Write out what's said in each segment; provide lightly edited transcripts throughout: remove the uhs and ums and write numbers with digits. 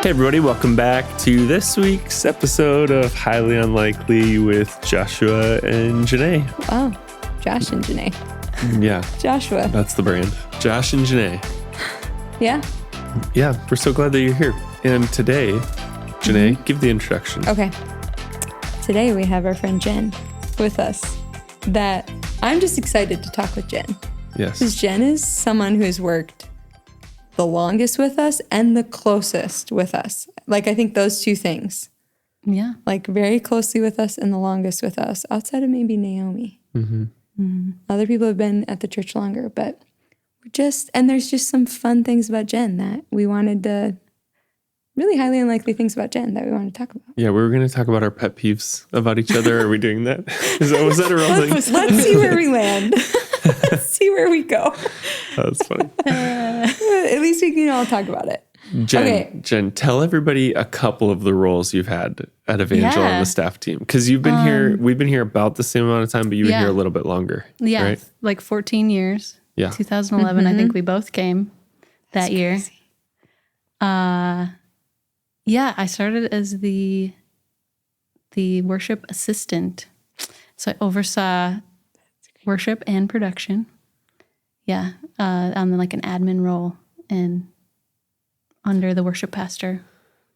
Hey everybody, welcome back to this week's episode of Highly Unlikely with Joshua and Jenaye. Oh, Josh and Jenaye. Yeah. Joshua. That's the brand. Josh and Jenaye. Yeah. Yeah, we're so glad that you're here. And today, Jenaye, give the introduction. Okay. Today we have our friend Jen with us that I'm just excited to talk with Jen. Yes. Because Jen is someone who's worked the longest with us and the closest with us. Like, I think those two things. Yeah. Like, very closely with us and the longest with us, outside of maybe Naomi. Mm-hmm. Mm-hmm. Other people have been at the church longer, but and there's just some fun things about Jen that we wanted to, really highly unlikely things about Jen that we wanted to talk about. Yeah, we were going to talk about our pet peeves about each other. Are we doing that? Was that a real thing? Let's see where we land. Let's see where we go. That's funny. At least we can all talk about it. Jen, tell everybody a couple of the roles you've had at Evangel on the staff team. Because you've been here, we've been here about the same amount of time, but you've been here a little bit longer. Yeah, right? like 14 years. Yeah. 2011, I think we both came that year. Crazy. Yeah, I started as the worship assistant. So I oversaw worship and production. Yeah, on like an admin role and under the worship pastor.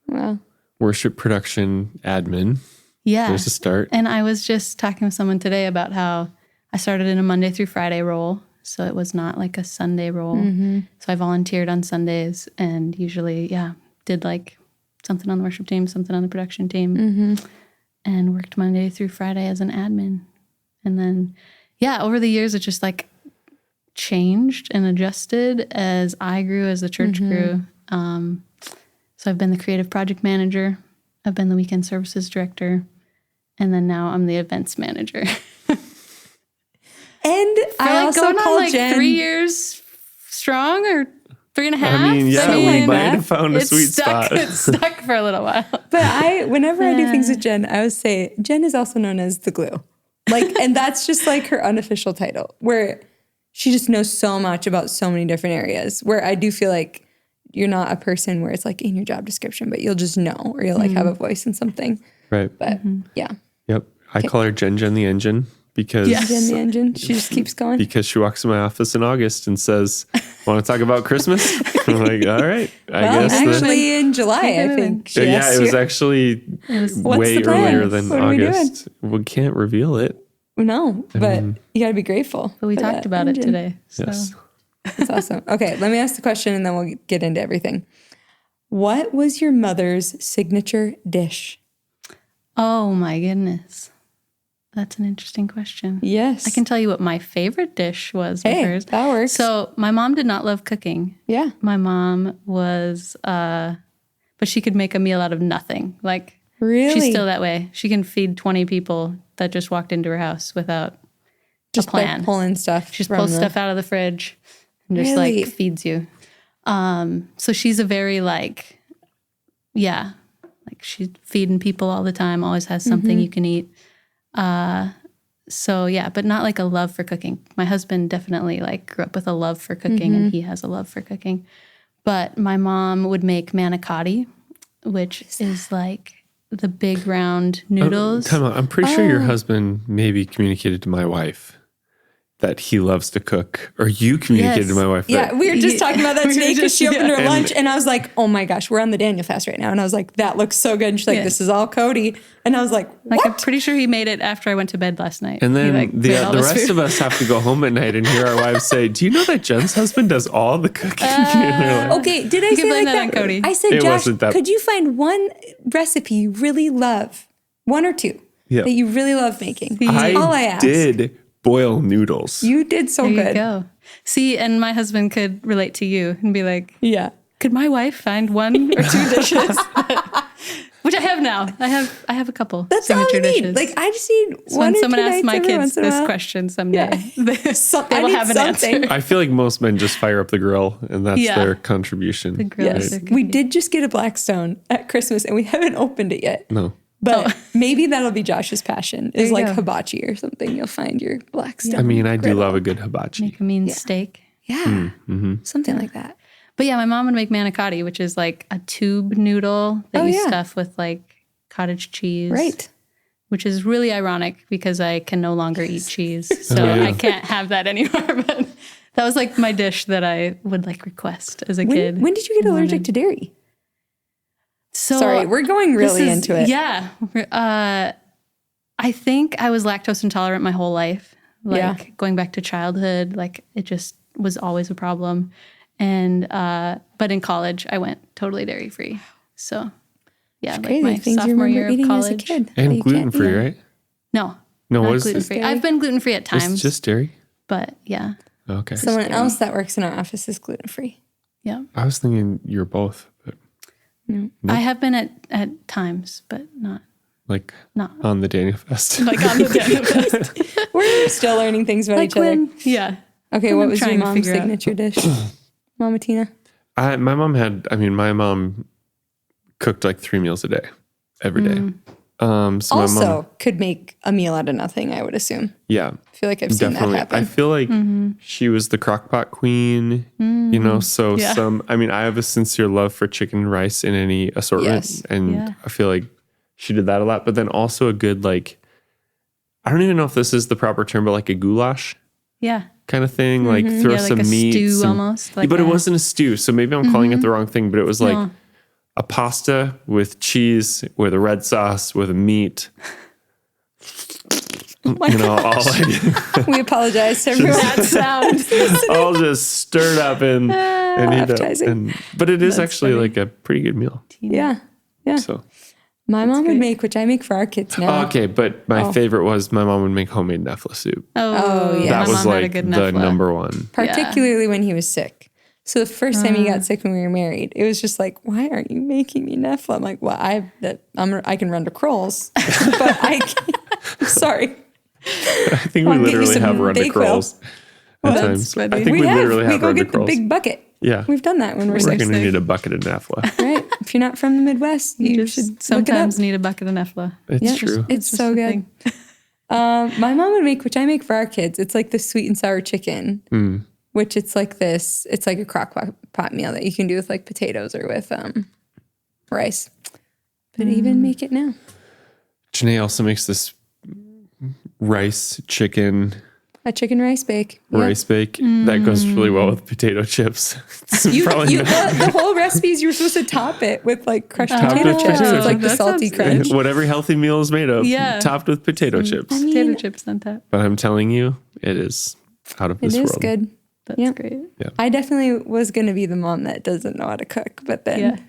Wow. Worship production admin. Yeah. There's a start. And I was just talking with someone today about how I started in a Monday through Friday role. So it was not like a Sunday role. Mm-hmm. So I volunteered on Sundays and usually, did like something on the worship team, something on the production team, and worked Monday through Friday as an admin. And then, over the years, it just like changed and adjusted as I grew, as the church grew. So I've been the creative project manager. I've been the weekend services director. And then now I'm the events manager. And I like also going called on like Jen 3 years strong or 3.5. I mean, we might have found a sweet spot. It's stuck for a little while. But whenever I do things with Jen, I always say Jen is also known as the glue. Like, and that's just like her unofficial title, where she just knows so much about so many different areas, where I do feel like you're not a person where it's like in your job description, but you'll just know, or you'll like have a voice in something. Right. But yeah. Yep. I call her Jen the engine because Jen the engine. She just keeps going. Because she walks in my office in August and says, "Want to talk about Christmas?" I'm like, "All right, I guess." Actually, in July, I think. It was actually way earlier than August. We can't reveal it. No, but you got to be grateful. But we talked about it today. So. Yes. That's awesome. Okay, let me ask the question and then we'll get into everything. What was your mother's signature dish? Oh my goodness. That's an interesting question. Yes. I can tell you what my favorite dish was with hers. That works. So my mom did not love cooking. Yeah. My mom was, but she could make a meal out of nothing. Like, really? She's still that way. She can feed 20 people that just walked into her house without just a plan. Like pulling stuff. She just pulls stuff out of the fridge and just like feeds you. So she's a very like she's feeding people all the time, always has something you can eat. But not like a love for cooking. My husband definitely like grew up with a love for cooking and he has a love for cooking. But my mom would make manicotti, which is like the big round noodles. Time out. I'm pretty sure your husband maybe communicated to my wife that he loves to cook, or you communicated to my wife. Yeah, we were just talking about that today because she opened her lunch and I was like, oh my gosh, we're on the Daniel fast right now. And I was like, that looks so good. And she's like, this is all Cody. And I was like, what? Like, I'm pretty sure he made it after I went to bed last night. And then the rest of us have to go home at night and hear our wives say, do you know that Jen's husband does all the cooking? Okay, did I say like that? On Cody. I said, Josh, could you find one recipe you really love? One or two that you really love making? All I asked. Did boil noodles. You did so there good. You go. See, and my husband could relate to you and be like, could my wife find one or two dishes? Which I have now. I have a couple signature dishes. Like, I just need so one when or someone two asks my nights kids this question someday, they will have an answer. I feel like most men just fire up the grill and that's their contribution. The grill yes. We did just get a Blackstone at Christmas and we haven't opened it yet. No. But maybe that'll be Josh's passion, is like hibachi or something. You'll find your Blackstone. I mean, I do love a good hibachi. Make a mean steak. Yeah. Something like that. But yeah, my mom would make manicotti, which is like a tube noodle that you stuff with like cottage cheese. Right. Which is really ironic because I can no longer eat cheese. So I can't have that anymore. But that was like my dish that I would like request as a kid. When did you get allergic to dairy? So sorry, we're going really into it. Yeah. I think I was lactose intolerant my whole life. Like going back to childhood, like it just was always a problem. And, but in college I went totally dairy free. So yeah, it's like my things sophomore you year of eating college. as a kid And gluten-free, right? No, what not is gluten-free. I've been gluten-free at times. It's just dairy? But yeah. Okay. Someone else that works in our office is gluten-free. Yeah. I was thinking you're both, but no. I have been at times, but not on the Daniel Fest. Like on the Daniel Fest. We're still learning things about each other. Yeah. Okay, what was your mom's signature dish? Mama Tina? My mom cooked like 3 meals a day, every day. So also my mom could make a meal out of nothing, I would assume. Yeah. I feel like I've seen that happen. I feel like she was the crockpot queen, so I have a sincere love for chicken and rice in any assortment. And I feel like she did that a lot. But then also a good, like, I don't even know if this is the proper term, but like a goulash. Yeah. Kind of thing. Like throw like some a meat. Stew almost. Like but it wasn't a stew. So maybe I'm calling it the wrong thing, but it was like a pasta with cheese, with a red sauce, with a meat. Oh my gosh. We apologize to everyone. That sounds all just stirred up and appetizing. But it is actually like a pretty good meal. Yeah. So my mom would make, which I make for our kids now. Okay, but my favorite was my mom would make homemade nefla soup. Oh yeah. That was like the number one. Particularly when he was sick. So the first time he got sick when we were married, it was just like, why aren't you making me nefla? I'm like, well, I can run to Kroll's, but I can't. I'm sorry. I think we literally have run to Kroll's at times. I think we literally have run to Kroll's. We go get the big bucket. Yeah. We've done that when we're sick. We're going to need a bucket of nefla. Right. If you're not from the Midwest, you should sometimes need a bucket of nefla. It's true. It's so good. My mom would make, which I make for our kids. It's like the sweet and sour chicken, which it's like this. It's like a crock pot meal that you can do with like potatoes or with rice. But even make it now. Jenaye also makes this rice chicken. A chicken rice bake. Rice bake. That goes really well with potato chips. The whole recipe is you're supposed to top it with like crushed potato chips. It's like the salty crunch. What every healthy meal is made of. Yeah. Topped with potato chips. Potato chips on top. But I'm telling you, it is out of this world. It is good. That's great. Yeah. I definitely was going to be the mom that doesn't know how to cook, but then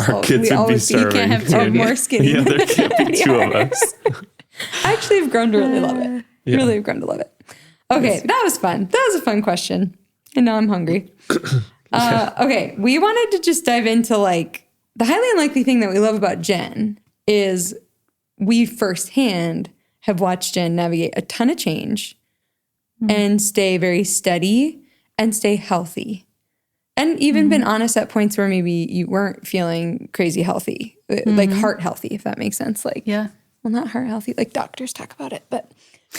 our kids would be starving. You can't have two more skinny. Yeah, there can't be two of us. I actually have grown to really love it. Yeah. Really have grown to love it. Okay, that was fun. That was a fun question. And now I'm hungry. Okay, we wanted to just dive into like the highly unlikely thing that we love about Jen is we firsthand have watched Jen navigate a ton of change and stay very steady and stay healthy. And even been honest at points where maybe you weren't feeling crazy healthy, like heart healthy, if that makes sense. Like, well, not heart healthy, like doctors talk about it, but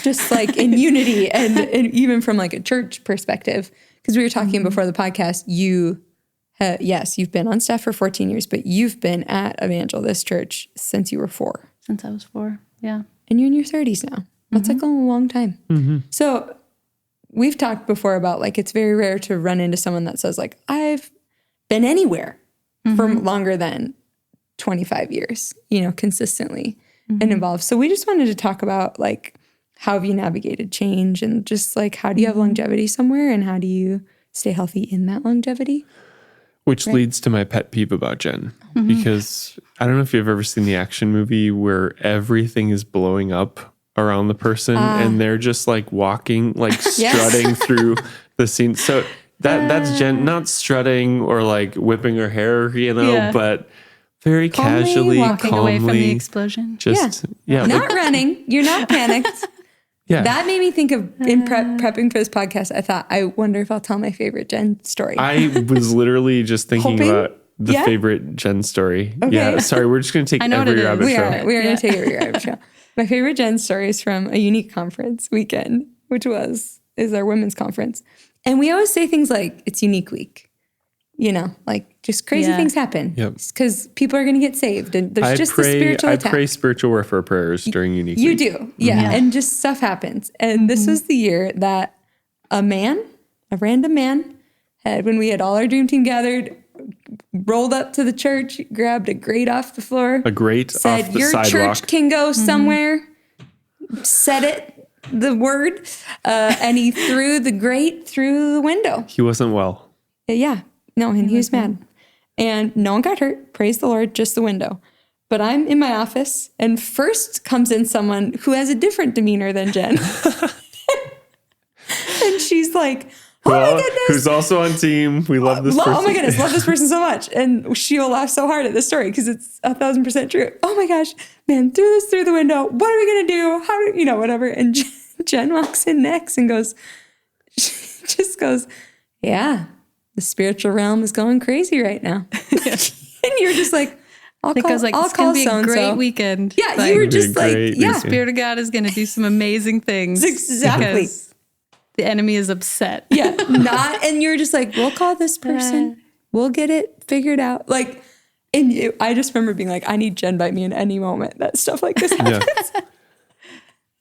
just like in unity and even from like a church perspective. Because we were talking before the podcast, you've been on staff for 14 years, but you've been at Evangel, this church, since you were 4. Since I was 4, yeah. And you're in your 30s now. That's like a long time. So we've talked before about like it's very rare to run into someone that says like, I've been anywhere for longer than 25 years, consistently and involved. So we just wanted to talk about like, how have you navigated change and just like, how do you have longevity somewhere and how do you stay healthy in that longevity? Which leads to my pet peeve about Jen, because I don't know if you've ever seen the action movie where everything is blowing up around the person and they're just like walking, like strutting through the scene. So that's Jen, not strutting or like whipping her hair, but very casually, walking away from the explosion. Not running. You're not panicked. That made me think of in prepping for this podcast. I thought, I wonder if I'll tell my favorite Jen story. I was literally just thinking about the favorite Jen story. Okay. Yeah, sorry, we're just going to take every rabbit trail. We are going to take every rabbit trail. My favorite Jen story is from a unique conference weekend, which is our women's conference. And we always say things like, it's unique week. you know, like just crazy things happen. Yep. Because people are going to get saved. And there's just the spiritual attack. I pray spiritual warfare prayers during unique You week. do. Yeah. And just stuff happens. And this was the year that a random man, when we had all our dream team gathered, rolled up to the church, grabbed a grate off the floor. A grate said, off the your sidewalk. church can go somewhere. Said it, the word. And he threw the grate through the window. He wasn't well. Yeah. No, and he was mad. And no one got hurt. Praise the Lord, just the window. But I'm in my office, and first comes in someone who has a different demeanor than Jen. And she's like, oh my goodness. Who's also on team. We love this person. Oh my goodness, love this person so much. And she'll laugh so hard at this story because it's 1,000% true. Oh my gosh, man, threw this through the window. What are we going to do? How do, whatever. And Jen walks in next and she just goes, yeah, the spiritual realm is going crazy right now. And you're just like, I'll call it's going to be a great weekend. Yeah, like, you were just like, the Spirit of God is going to do some amazing things. Exactly. The enemy is upset. Yeah, and you're just like, we'll call this person. We'll get it figured out. Like, and I just remember being like, I need Jen by me in any moment that stuff like this happens.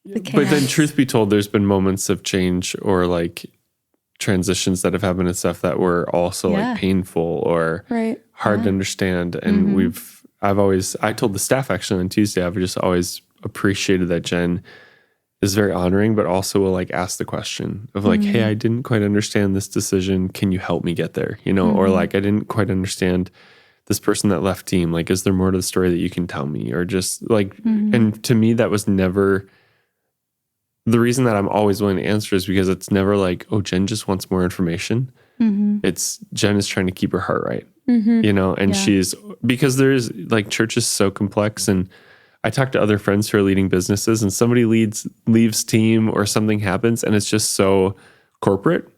Yeah. But then truth be told, there's been moments of change or like transitions that have happened and stuff that were also like painful or hard to understand. And I told the staff actually on Tuesday, I've just always appreciated that Jen is very honoring, but also will like ask the question of like, hey, I didn't quite understand this decision. Can you help me get there? Or like, I didn't quite understand this person that left team. Like, is there more to the story that you can tell me? Or just like, and to me, that was never, the reason that I'm always willing to answer is because it's never like, oh, Jen just wants more information. It's Jen is trying to keep her heart right, and she's, because there's like, church is so complex. And I talk to other friends who are leading businesses and somebody leaves team or something happens and it's just so corporate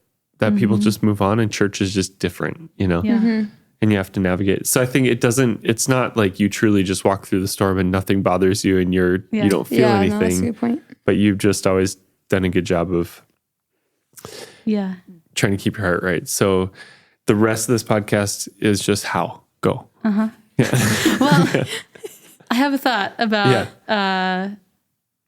that people just move on and church is just different, and you have to navigate. So I think it's not like you truly just walk through the storm and nothing bothers you and you don't feel anything. No, that's a good point. But you've just always done a good job of trying to keep your heart right. So the rest of this podcast is just how. Go. Well, I have a thought about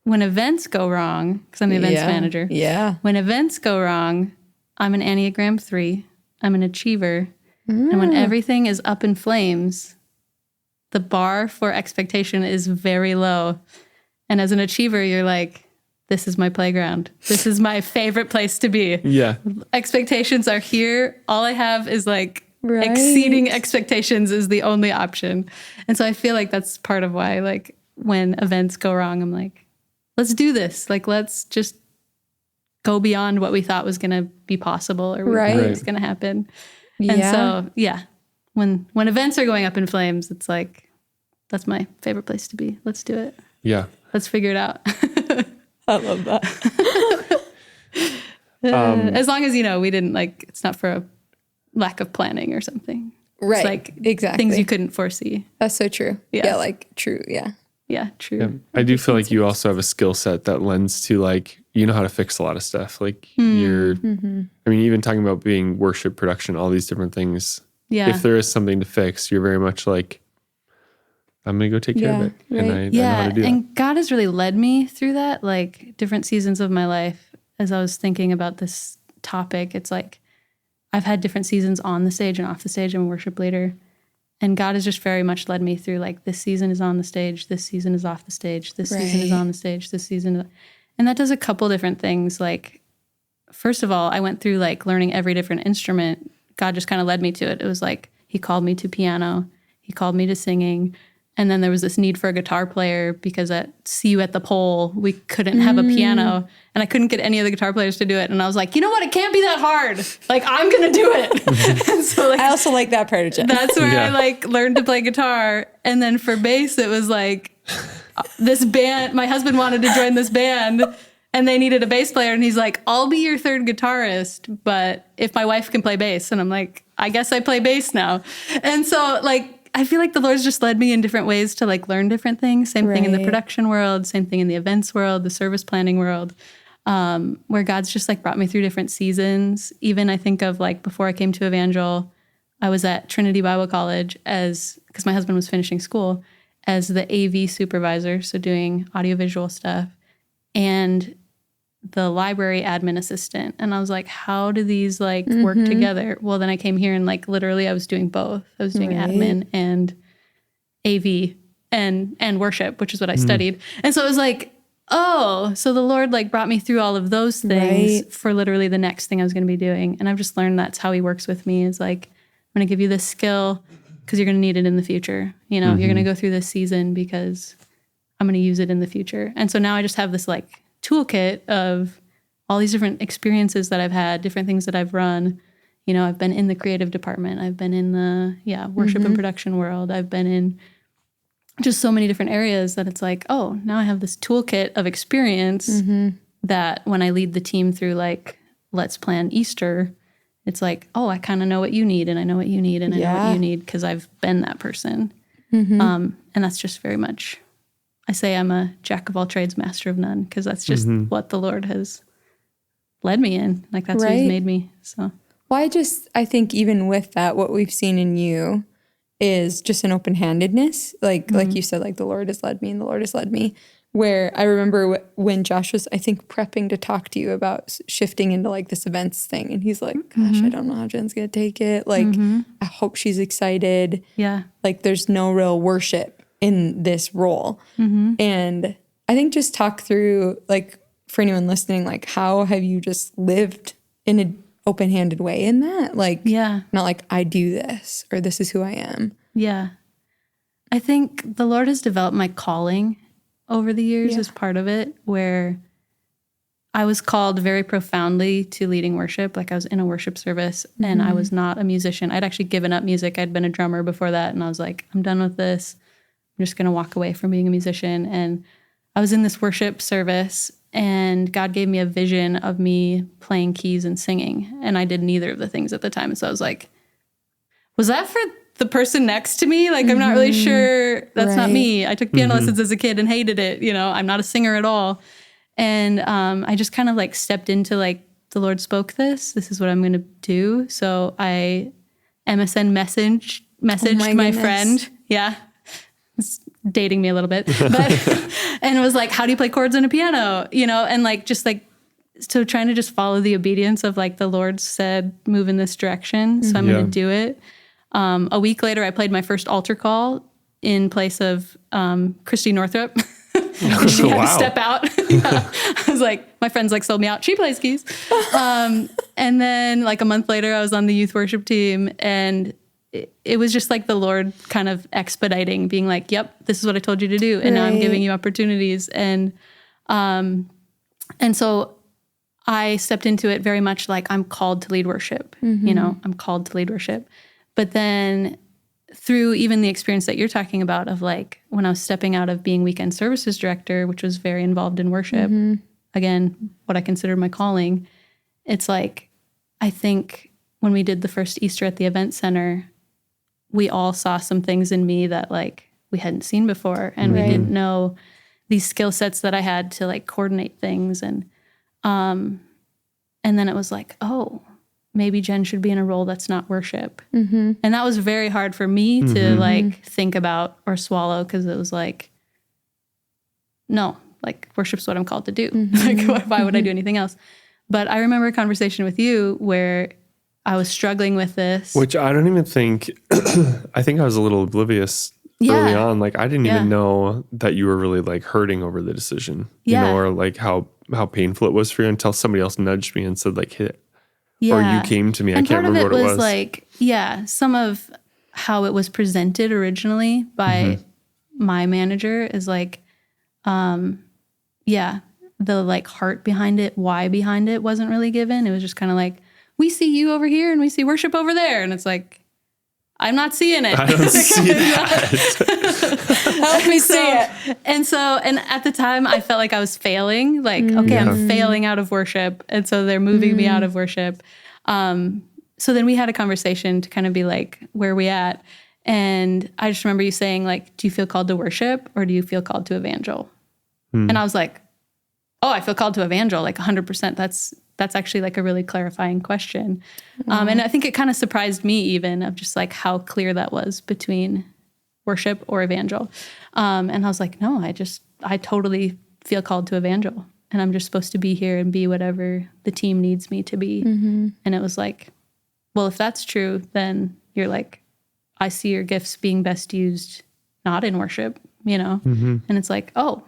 when events go wrong, because I'm the events manager. Yeah. When events go wrong, I'm an Enneagram 3. I'm an achiever. And when everything is up in flames, the bar for expectation is very low. And as an achiever, you're like, this is my playground. This is my favorite place to be. Yeah. Expectations are here. All I have is like, exceeding expectations is the only option. And so I feel like that's part of why, like, when events go wrong, I'm like, let's do this. Like, let's just go beyond what we thought was going to be possible or what was going to happen. And so, when events are going up in flames, it's like, that's my favorite place to be. Let's do it. Yeah. Let's figure it out. I love that. As long as, we didn't like, it's not for a lack of planning or something. Right. It's like exactly things you couldn't foresee. That's so true. Yeah. Like true. Yeah. Yeah, true. Yeah. I do feel like you also have a skill set that lends to like, how to fix a lot of stuff. Like you're, I mean, even talking about being worship production, all these different things. Yeah. If there is something to fix, you're very much like, I'm going to go take care of it. Right. And I know how to do and that. God has really led me through that, like different seasons of my life. As I was thinking about this topic, it's like, I've had different seasons on the stage and off the stage. I'm a worship leader. And God has just very much led me through like, this season is on the stage, this season is off the stage, this season is on the stage, this season. And that does a couple different things. Like, first of all, I went through like learning every different instrument. God just kind of led me to it. It was like, he called me to piano. He called me to singing. And then there was this need for a guitar player because at See You at the Pole, we couldn't have a piano and I couldn't get any of the guitar players to do it. And I was like, you know what? It can't be that hard. Like, I'm going to do it. And so like, I also like that part of Jen. That's where I like learned to play guitar. And then for bass, it was like this band, my husband wanted to join this band and they needed a bass player. And he's like, I'll be your third guitarist, but if my wife can play bass. And I'm like, I guess I play bass now. And so like, I feel like the Lord's just led me in different ways to like learn different things. Same thing in the production world, same thing in the events world, the service planning world, where God's just like brought me through different seasons. Even I think of like before I came to Evangel, I was at Trinity Bible College because my husband was finishing school, as the AV supervisor, so doing audiovisual stuff, and the library admin assistant. And I was like, how do these like work together? Well, then I came here and like literally I was doing both. I was doing admin and AV and worship, which is what I studied. And so it was like, oh, so the Lord like brought me through all of those things for literally the next thing I was going to be doing. And I've just learned that's how he works with me, is like, I'm going to give you this skill because you're going to need it in the future. You know, you're going to go through this season because I'm going to use it in the future. And so now I just have this like toolkit of all these different experiences that I've had, different things that I've run. You know, I've been in the creative department. I've been in the, worship and production world. I've been in just so many different areas that it's like, oh, now I have this toolkit of experience that when I lead the team through like, let's plan Easter, it's like, oh, I kind of know what you need, and I know what you need, and I know what you need because I've been that person. And that's just very much, I say I'm a jack of all trades, master of none, because that's just what the Lord has led me in. Like that's who he's made me. So, well, I think even with that, what we've seen in you is just an open-handedness. Like you said, like the Lord has led me and the Lord has led me. Where I remember when Josh was, I think, prepping to talk to you about shifting into like this events thing. And he's like, gosh, I don't know how Jen's going to take it. Like, I hope she's excited. Yeah. Like there's no real worship in this role. And I think just talk through, like, for anyone listening, like how have you just lived in an open-handed way in that? Like, not like I do this or this is who I am. Yeah. I think the Lord has developed my calling over the years as part of it, where I was called very profoundly to leading worship. Like I was in a worship service and I was not a musician. I'd actually given up music. I'd been a drummer before that. And I was like, I'm done with this. I'm just going to walk away from being a musician. And I was in this worship service and God gave me a vision of me playing keys and singing. And I did neither of the things at the time. So I was like, was that for the person next to me? Like, I'm not really sure. That's not me. I took piano lessons as a kid and hated it. You know, I'm not a singer at all. And I just kind of like stepped into like, the Lord spoke this. This is what I'm going to do. So I MSN messaged my friend. Yeah. It's dating me a little bit. But and it was like, how do you play chords on a piano? You know, and like, just like, so trying to just follow the obedience of like, the Lord said, move in this direction. So I'm going to do it. A week later, I played my first altar call in place of Christy Northrup. She had to step out. I was like, my friends like sold me out. She plays keys. And then like a month later, I was on the youth worship team, and it was just like the Lord kind of expediting, being like, yep, this is what I told you to do. And now I'm giving you opportunities. And so I stepped into it very much like I'm called to lead worship. You know, I'm called to lead worship. But then through even the experience that you're talking about of like when I was stepping out of being weekend services director, which was very involved in worship, again, what I considered my calling, it's like, I think when we did the first Easter at the event center, we all saw some things in me that like we hadn't seen before. And we didn't know these skill sets that I had to like coordinate things. And then it was like, oh, maybe Jen should be in a role that's not worship. And that was very hard for me to like think about or swallow, because it was like, no, like worship's what I'm called to do. Like why would I do anything else? But I remember a conversation with you where I was struggling with this. Which I don't even think, I think I was a little oblivious early on. Like I didn't even know that you were really like hurting over the decision, you know, or like how painful it was for you until somebody else nudged me and said like, hit it. Or you came to me. And I can't remember what it was. Like, some of how it was presented originally by my manager is like, the like heart behind it, why behind it wasn't really given. It was just kind of like, we see you over here and we see worship over there. And it's like, I'm not seeing it. I don't see that. Help me see it. And at the time I felt like I was failing. Like, okay, I'm failing out of worship. And so they're moving me out of worship. So then we had a conversation to kind of be like, where are we at? And I just remember you saying like, do you feel called to worship or do you feel called to evangel? And I was like, oh, I feel called to evangel, like 100%. That's actually like a really clarifying question. And I think it kind of surprised me even of just like how clear that was between worship or evangel. And I was like, no, I totally feel called to evangel. And I'm just supposed to be here and be whatever the team needs me to be. And it was like, well, if that's true, then you're like, I see your gifts being best used not in worship, you know? And it's like, oh,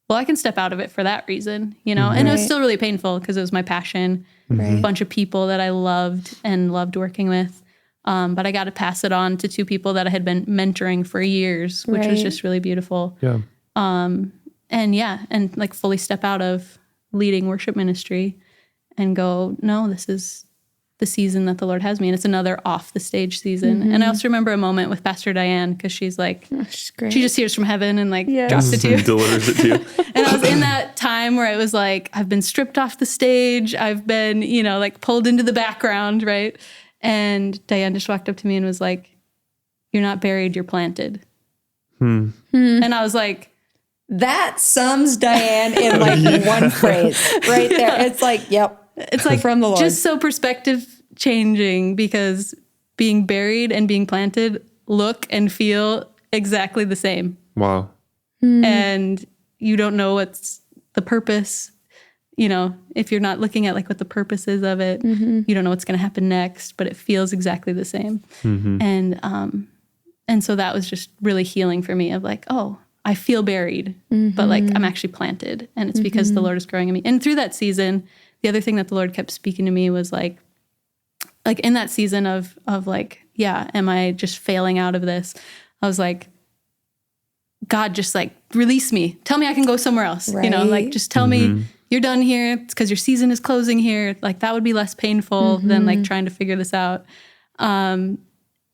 well, I can step out of it for that reason, you know? And it was still really painful because it was my passion, a bunch of people that I loved and loved working with. But I got to pass it on to two people that I had been mentoring for years, which was just really beautiful. Yeah. And like fully step out of leading worship ministry and go, no, this is the season that the Lord has me. And it's another off the stage season. And I also remember a moment with Pastor Diane, because she's like, She's great. she just hears from heaven and like drops it to you. Delivers it to you. And I was in that time where it was like, I've been stripped off the stage. I've been, you know, like pulled into the background, right? And Diane just walked up to me and was like, you're not buried, you're planted. And I was like, that sums Diane in like one phrase right there. It's like, yep. It's like from the Lord. Just so perspective changing, because being buried and being planted look and feel exactly the same. Wow. And you don't know what's the purpose. You know, if you're not looking at like what the purpose is of it, you don't know what's going to happen next, but it feels exactly the same. And so that was just really healing for me of like, oh, I feel buried, but like I'm actually planted, and it's because the Lord is growing in me. And through that season, the other thing that the Lord kept speaking to me was like in that season of like, yeah, am I just failing out of this? I was like, God, just like release me. Tell me I can go somewhere else. You know, like just tell me you're done here. It's because your season is closing here. Like that would be less painful than like trying to figure this out. And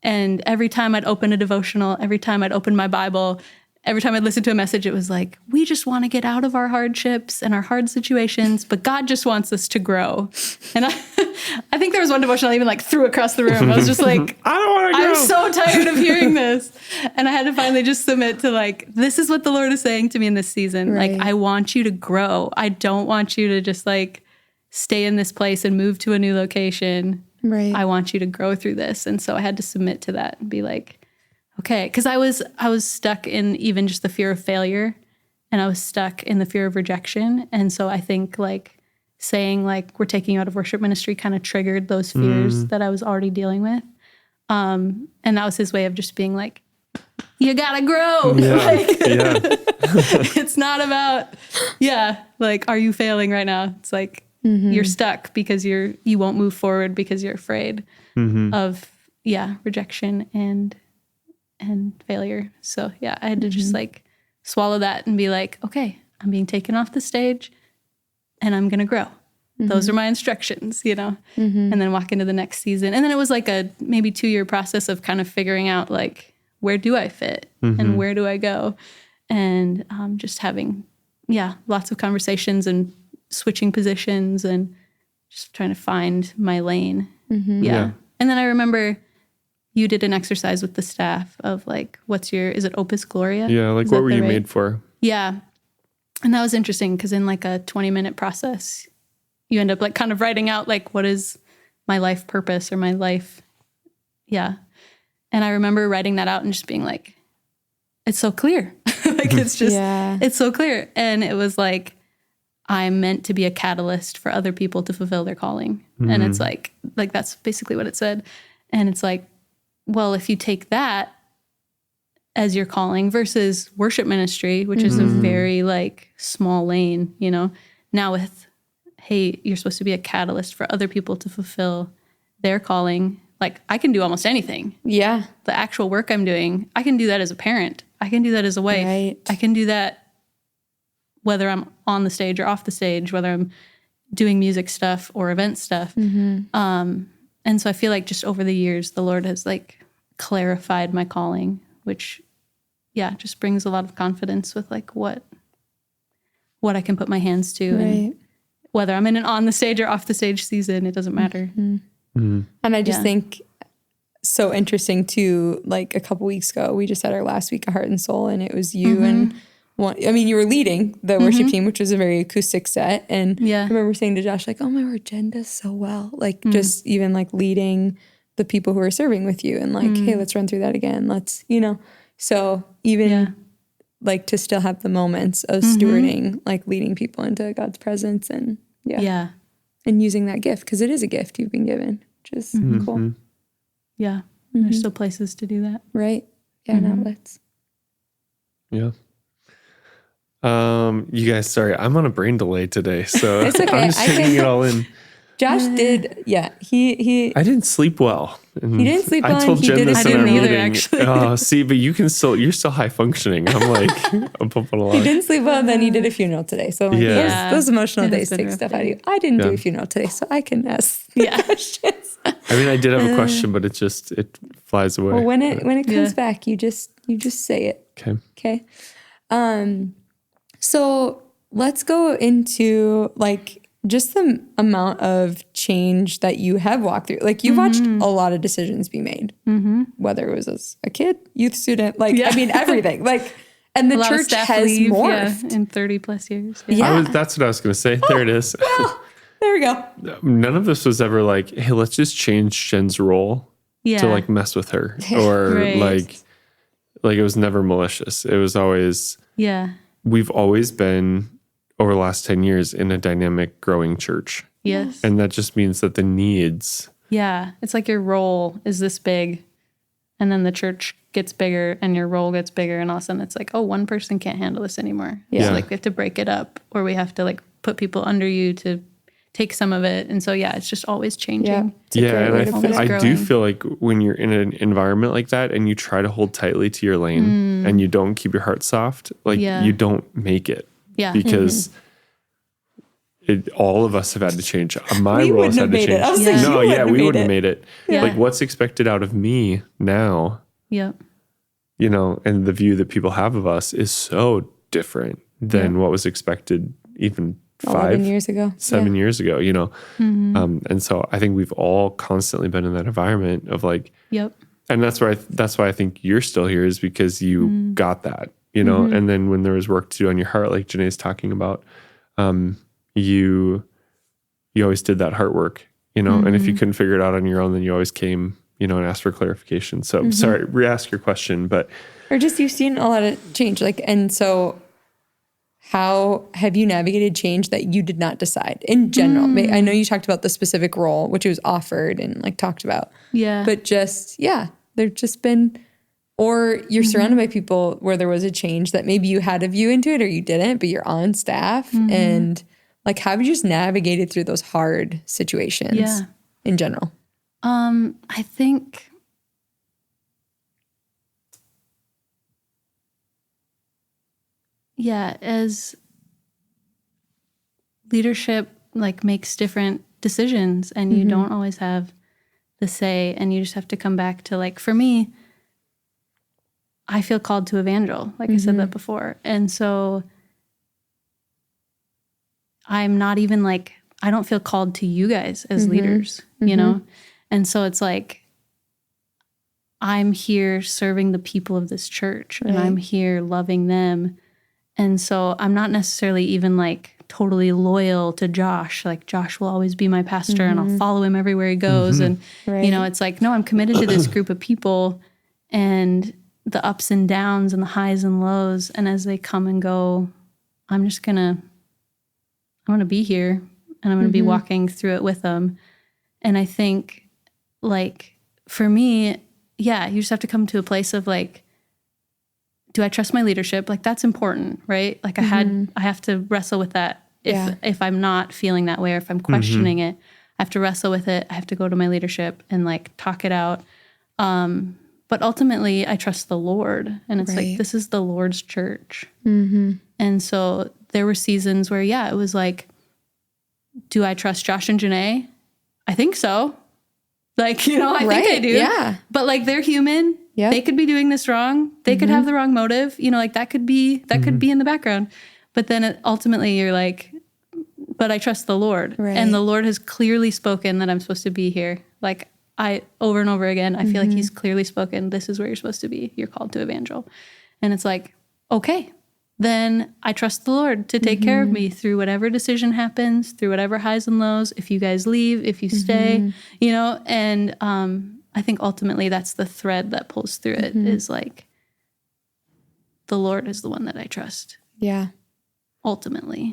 every time I'd open a devotional, every time I'd open my Bible, every time I'd listen to a message, it was like, we just want to get out of our hardships and our hard situations, but God just wants us to grow. And I think there was one devotional I even like threw across the room. I was just like, I don't want to go. I'm so tired of hearing this. And I had to finally just submit to like, this is what the Lord is saying to me in this season. Right. Like, I want you to grow. I don't want you to just like stay in this place and move to a new location. Right. I want you to grow through this. And so I had to submit to that and be like, okay, because I was stuck in even just the fear of failure, and I was stuck in the fear of rejection. And so I think like saying like we're taking you out of worship ministry kind of triggered those fears that I was already dealing with. And that was his way of just being like, you gotta grow. Yeah. Like, Yeah. it's not about, like, are you failing right now? It's like you're stuck because you won't move forward because you're afraid of rejection and failure. So I had to just like swallow that and be like, okay, I'm being taken off the stage and I'm going to grow. Those are my instructions, you know, and then walk into the next season. And then it was like a maybe 2-year process of kind of figuring out like, where do I fit and where do I go? And just having, lots of conversations and switching positions and just trying to find my lane. Yeah. And then I remember you did an exercise with the staff of like, is it Opus Gloria? Yeah. Like, what were you made for? Yeah. And that was interesting because in like a 20-minute process, you end up like kind of writing out like, what is my life purpose or my life? Yeah. And I remember writing that out and just being like, it's so clear. Like, it's just, it's so clear. And it was like, I'm meant to be a catalyst for other people to fulfill their calling. And it's like that's basically what it said. And it's like, well, if you take that as your calling versus worship ministry, which is a very like small lane, you know, now with, hey, you're supposed to be a catalyst for other people to fulfill their calling. Like, I can do almost anything. Yeah. The actual work I'm doing, I can do that as a parent. I can do that as a wife. Right. I can do that whether I'm on the stage or off the stage, whether I'm doing music stuff or event stuff. And so I feel like just over the years, the Lord has like clarified my calling, which, just brings a lot of confidence with like what I can put my hands to. Right. And whether I'm in an on the stage or off the stage season, it doesn't matter. And I just think so interesting too, like a couple weeks ago, we just had our last week of Heart and Soul, and it was you and you were leading the worship team, which was a very acoustic set. And I remember saying to Josh, like, oh my word, Jen does so well. Like just even like leading the people who are serving with you and like, hey, let's run through that again. Let's, so even like to still have the moments of stewarding, like leading people into God's presence and and using that gift, because it is a gift you've been given, which is cool. Yeah. There's still places to do that. Right. Yeah. And outlets. Yeah. You guys, sorry, I'm on a brain delay today, so It's okay. I'm just taking it all in. Josh did, he I didn't sleep well. And He didn't sleep well, I told and he Jen did this it in our didn't either, meeting. actually. Oh, see, but you're still high functioning. I'm like, I'm pumping along. he didn't sleep well, and then he did a funeral today. So like, those emotional It has days been take rough stuff out of day. you. I didn't do a funeral today, so I can ask questions. I mean, I did have a question, but it flies away. Well, when it comes back, you just say it. Okay. Okay. So let's go into like just the amount of change that you have walked through. Like you've watched a lot of decisions be made, whether it was as a kid, youth student, like, I mean, everything. Like, and the church has morphed. in 30 plus years. That's what I was going to say. There it is. Well, there we go. None of this was ever like, hey, let's just change Jen's role to like mess with her, or like it was never malicious. It was always, we've always been over the last 10 years in a dynamic growing church. Yes. And that just means that the needs. Yeah. It's like your role is this big, and then the church gets bigger and your role gets bigger, and all of a sudden it's like, oh, one person can't handle this anymore. So like we have to break it up, or we have to like put people under you to take some of it. And so, it's just always changing. And I do feel like when you're in an environment like that and you try to hold tightly to your lane and you don't keep your heart soft, like you don't make it. Yeah. Because all of us have had to change. My role has had to change. We wouldn't have made it. Like what's expected out of me now, and the view that people have of us is so different than what was expected even 7 years ago, and so I think we've all constantly been in that environment of like, and that's why I think you're still here, is because you got that, and then when there was work to do on your heart, like Jenaye's talking about, you always did that heart work, and if you couldn't figure it out on your own, then you always came, and asked for clarification. So sorry, re-ask your question, or just you've seen a lot of change, like, and so how have you navigated change that you did not decide in general? I know you talked about the specific role, which was offered and like talked about. Yeah. But just, there've just been, or you're surrounded by people where there was a change that maybe you had a view into it or you didn't, but you're on staff. And like, how have you just navigated through those hard situations in general? I think as leadership like makes different decisions, and you don't always have the say, and you just have to come back to, like, for me, I feel called to evangel, like I said that before. And so I'm not even like, I don't feel called to you guys as leaders, And so it's like, I'm here serving the people of this church, and I'm here loving them. And so I'm not necessarily even like totally loyal to Josh. Like, Josh will always be my pastor and I'll follow him everywhere he goes. And, it's like, no, I'm committed to this group of people and the ups and downs and the highs and lows. And as they come and go, I'm going to be here, and I'm going to be walking through it with them. And I think, like, for me, you just have to come to a place of like, do I trust my leadership? Like, that's important, right? Like I have to wrestle with that. If I'm not feeling that way, or if I'm questioning it, I have to wrestle with it. I have to go to my leadership and like talk it out. But ultimately I trust the Lord, and it's like, this is the Lord's church. And so there were seasons where, it was like, do I trust Josh and Jenaye? I think so. Like, I think I do. Yeah. But like, they're human. Yep. They could be doing this wrong. They could have the wrong motive. Like that could be in the background. But then ultimately you're like, but I trust the Lord. Right. And the Lord has clearly spoken that I'm supposed to be here. Like, over and over again, I feel like he's clearly spoken, this is where you're supposed to be. You're called to evangel. And it's like, okay, then I trust the Lord to take care of me through whatever decision happens, through whatever highs and lows. If you guys leave, if you stay, you know, and I think ultimately that's the thread that pulls through it is like, the Lord is the one that I trust. Yeah. Ultimately,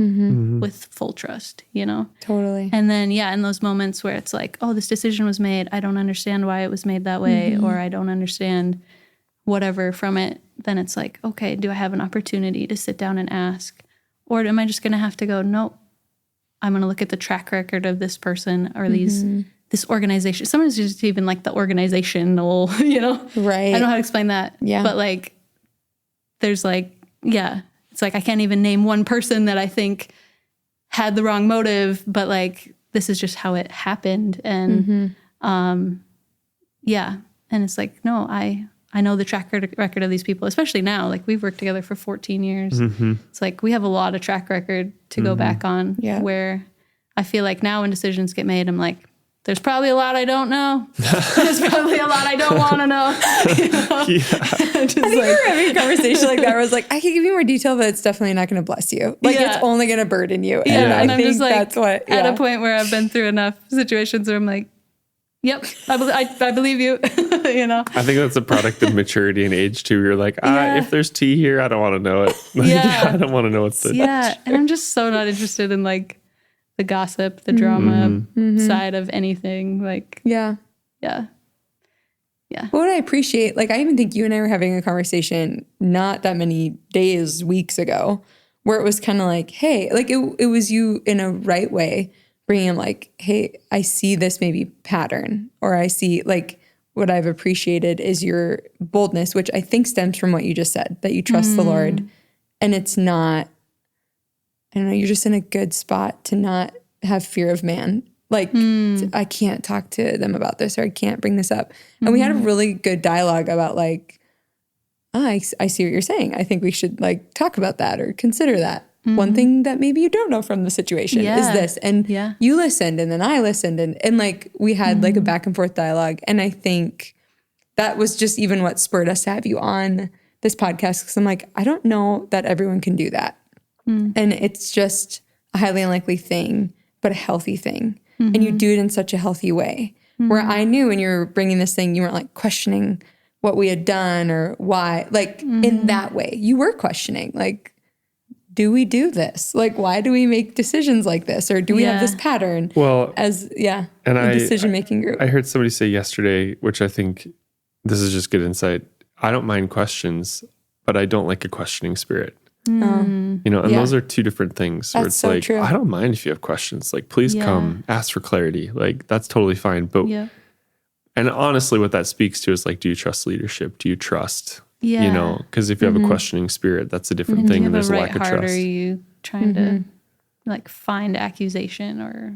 with full trust, you know? Totally. And then, in those moments where it's like, oh, this decision was made, I don't understand why it was made that way, or I don't understand whatever from it, then it's like, okay, do I have an opportunity to sit down and ask? Or am I just going to have to go, nope, I'm going to look at the track record of this person or this organization. Sometimes just even like the organizational, you know? Right. I don't know how to explain that. Yeah. But like, there's like, it's like I can't even name one person that I think had the wrong motive, but like, this is just how it happened. And and it's like, no, I know the track record of these people, especially now. Like we've worked together for 14 years. It's like we have a lot of track record to go back on where I feel like now when decisions get made, I'm like, there's probably a lot I don't know. There's probably a lot I don't want to know. You know? I think we were having a conversation like that where I was like, I can give you more detail, but it's definitely not going to bless you. Like it's only going to burden you. And and I I'm think just like, that's what, at a point where I've been through enough situations where I'm like, yep, I believe you, you know? I think that's a product of maturity and age too. You're like, if there's tea here, I don't want to know it. Like, I don't want to know what's the and I'm just so not interested in like the gossip, the drama side of anything. Like, But what I appreciate, like I even think you and I were having a conversation not that many days, weeks ago, where it was kind of like, hey, like it was you in a right way, bringing in like, hey, I see this maybe pattern, or I see like what I've appreciated is your boldness, which I think stems from what you just said, that you trust the Lord. And it's not, I don't know, you're just in a good spot to not have fear of man. Like, I can't talk to them about this, or I can't bring this up. And we had a really good dialogue about like, I see what you're saying. I think we should like talk about that or consider that. One thing that maybe you don't know from the situation is this. And you listened, and then I listened, and like we had like a back and forth dialogue. And I think that was just even what spurred us to have you on this podcast. Cause I'm like, I don't know that everyone can do that. And it's just a highly unlikely thing, but a healthy thing. And you do it in such a healthy way where I knew when you were bringing this thing, you weren't like questioning what we had done or why, like in that way. You were questioning, like, do we do this? Like, why do we make decisions like this? Or do we have this pattern? Well, as and a decision-making group. I heard somebody say yesterday, which I think this is just good insight. I don't mind questions, but I don't like a questioning spirit. You know, and those are two different things. Where That's it's so like, true. I don't mind if you have questions. Like, please come, ask for clarity. Like, that's totally fine. But, and honestly, what that speaks to is like, do you trust leadership? Do you trust? You know, because if you have a questioning spirit, that's a different thing. And there's a lack of trust. Are you trying to like find accusation or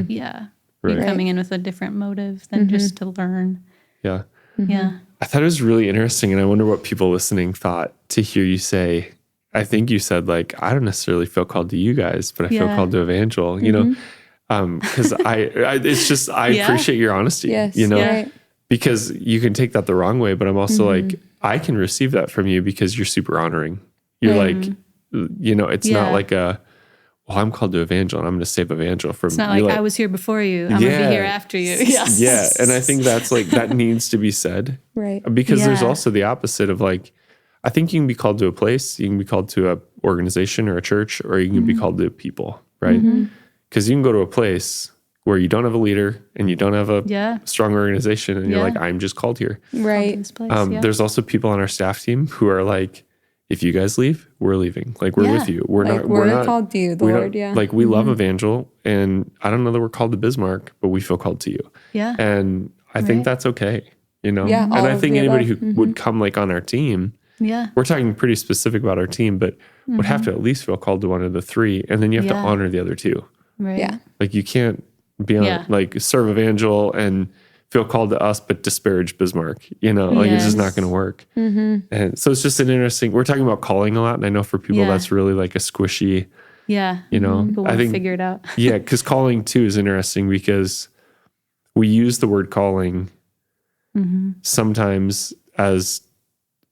you're coming in with a different motive than just to learn? Yeah. I thought it was really interesting, and I wonder what people listening thought to hear you say. I think you said like, I don't necessarily feel called to you guys, but I feel called to Evangel. You know, because it's just I appreciate your honesty. You know, because you can take that the wrong way, but I'm also like, I can receive that from you because you're super honoring. You're like, you know, it's not like a, well, I'm called to Evangel and I'm going to save Evangel from. It's not like I was here before you. I'm going to be here after you. Yeah. And I think that's like, that needs to be said. Right. Because there's also the opposite of like, I think you can be called to a place, you can be called to a organization or a church, or you can be called to people, right? Because you can go to a place where you don't have a leader and you don't have a strong organization, and you're like, I'm just called here. Right. This place, There's also people on our staff team who are like, if you guys leave, we're leaving. Like, we're with you. We're not called to you, the Lord. Like, we love Evangel, and I don't know that we're called to Bismarck, but we feel called to you. And I think that's okay, you know? Yeah, and I think anybody who would come like on our team, we're talking pretty specific about our team, but would have to at least feel called to one of the three, and then you have to honor the other two. Right. Yeah. Like, you can't be on like serve Evangel and feel called to us, but disparage Bismarck, you know, like it's just not going to work. And so it's just an interesting, we're talking about calling a lot. And I know for people that's really like a squishy, you know, people want to figure it out. Because calling too is interesting because we use the word calling sometimes as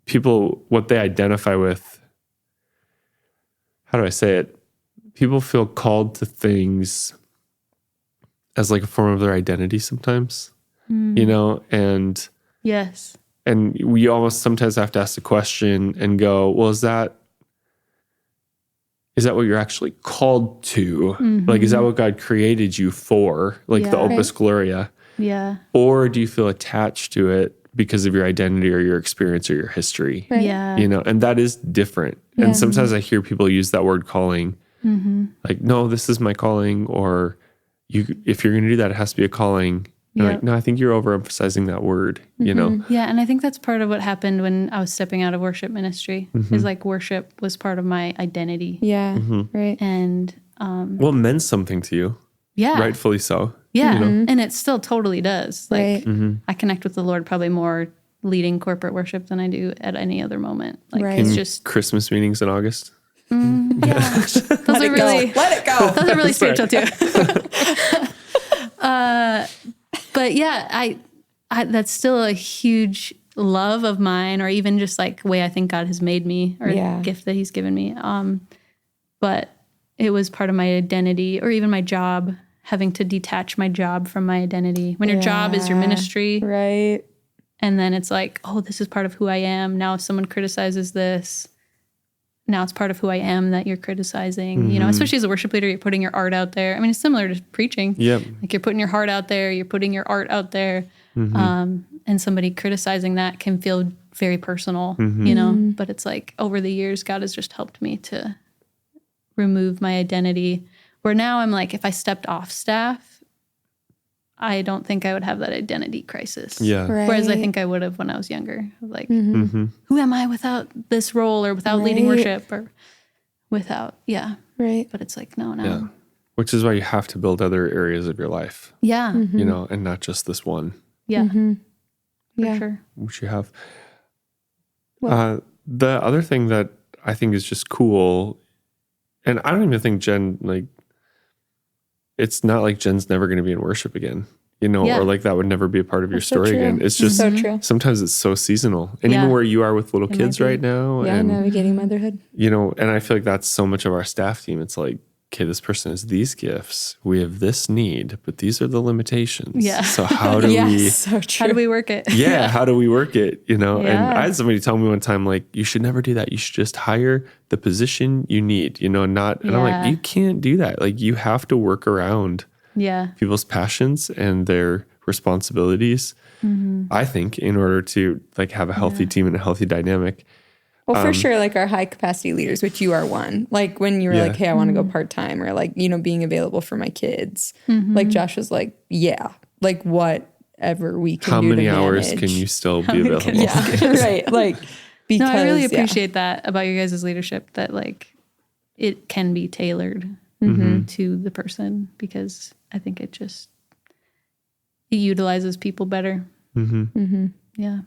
people, what they identify with how do I say it? People feel called to things as like a form of their identity sometimes, you know, and Yes. and we almost sometimes have to ask the question and go, well, is that what you're actually called to? Like, is that what God created you for? Like the Yeah. opus gloria? Yeah. Or do you feel attached to it because of your identity or your experience or your history? Right. Yeah. You know, and that is different. Yeah. And sometimes I hear people use that word calling, like, no, this is my calling, or if you're going to do that, it has to be a calling. And Yep. like, no, I think you're overemphasizing that word, you know? Yeah, and I think that's part of what happened when I was stepping out of worship ministry. Is like worship was part of my identity, Yeah. Right. and Well, it meant something to you, yeah, rightfully so. yeah, You know? and it still totally does. Like Right. I connect with the Lord probably more leading corporate worship than I do at any other moment. Like Right. it's just Christmas meetings in August. those Let are it really go. Let it go. those are really Sorry. spiritual too. But yeah, I that's still a huge love of mine, or even just like way I think God has made me, or Yeah. gift that He's given me. But it was part of my identity, or even my job, having to detach my job from my identity. When your job is your Yeah. ministry, Right. and then it's like, oh, this is part of who I am. Now, if someone criticizes this, now it's part of who I am that you're criticizing. You know, especially as a worship leader, you're putting your art out there. I mean, it's similar to preaching. Yep. Like you're putting your heart out there, you're putting your art out there, and somebody criticizing that can feel very personal, you know. But it's like over the years, God has just helped me to remove my identity. Where now I'm like, if I stepped off staff, I don't think I would have that identity crisis. Yeah. Right. Whereas I think I would have when I was younger. Like, Mm-hmm. who am I without this role, or without leading Right. worship, or without, Right. But it's like, no. Yeah. Which is why you have to build other areas of your life, Yeah. you know, and not just this one, Yeah. For Yeah. sure. which you have. Well- The other thing that I think is just cool, and I don't even think Jen, like, it's not like Jen's never going to be in worship again, you know, Yeah. or like that would never be a part of your That's so story true. again. It's just So true. sometimes it's so seasonal. And Yeah. even where you are with little It kids might be. right now, Yeah. and Navigating motherhood. you know, and I feel like that's so much of our staff team. It's like, okay, this person has these gifts. We have this need, but these are the limitations. Yeah. So how do Yes. we, So true. How do we work it? yeah, how do we work it? You know, and Yeah. I had somebody tell me one time, like, you should never do that. You should just hire the position you need, you know, not, and I'm Yeah. like, you can't do that. Like, you have to work around Yeah. people's passions and their responsibilities, I think, in order to like have a healthy team and a healthy dynamic. Well, for sure, like our high capacity leaders, which you are one. Like when you were Yeah. like, hey, I want to go part time, or like, you know, being available for my kids. Like Josh was like, yeah, like whatever we can How do many to hours manage. can you still be available? Yeah, right. Like, because No, I really yeah. appreciate that about your guys' leadership, that like it can be tailored to the person, because I think it utilizes people better. Yeah.